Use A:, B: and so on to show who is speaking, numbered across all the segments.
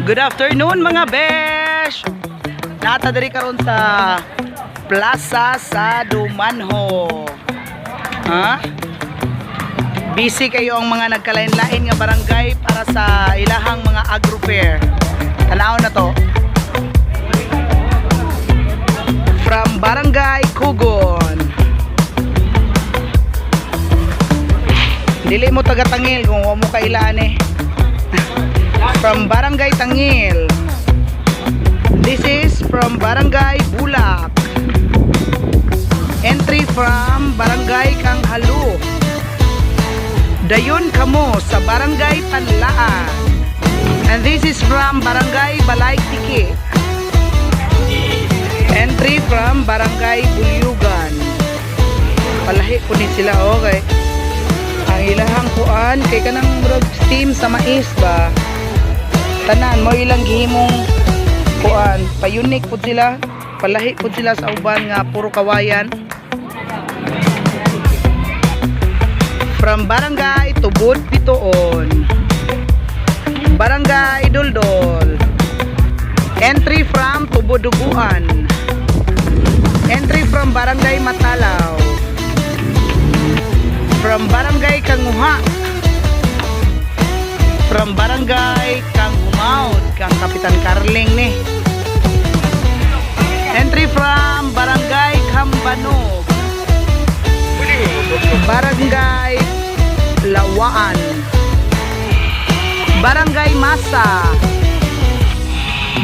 A: Good afternoon mga besh. Nata diri karon sa Plaza sa Dumanho. Ha? Busy kayo ang mga nagkalain-lain nga barangay para sa ilahang mga agro fair. Tanaw na to. From Barangay Kugon. Dili mo taga Tangil kung wa mo kailaan eh. From Barangay Tangil. This is from Barangay Bulak. Entry from Barangay Kanghalu. Dayon kamo sa Barangay Panlaan. And this is from Barangay Balaytiki. Entry from Barangay Bulyugan. Palahi po ni sila, okay. Ang ilahang kuan kay kanang murag steam sa mais ba. Tanan mo ilang gihimong kuan, pa-unique po sila, palahi po sila sa uban nga puro kawayan. From Barangay Tubod Pitoon, Barangay Duldol. Entry from Tuboduguan. Entry from Barangay Matalaw. From Barangay Kanguha. From Barangay Kanghumaud, kang Kapitan Carling ni. Entry from Barangay Kambanog. Barangay Lawaan. Barangay Masa.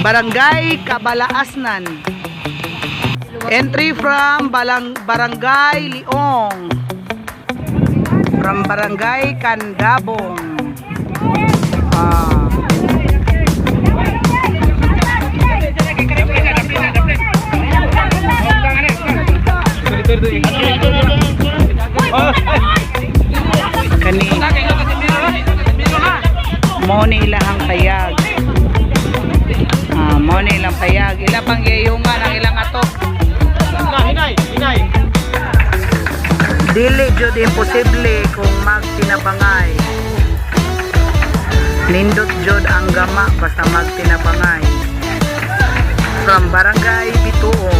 A: Barangay Kabalaasnan. Entry from Barangay Liong. From Barangay Kandabong. Kani mo ni ilahang payag. Mo ni ilang payag. Ila pang yayungan ang ilang atok. Hinay. Dili jud imposible kung magtinabangay. Nindot jud ang gama basta magtinabangay. From Barangay Bituon.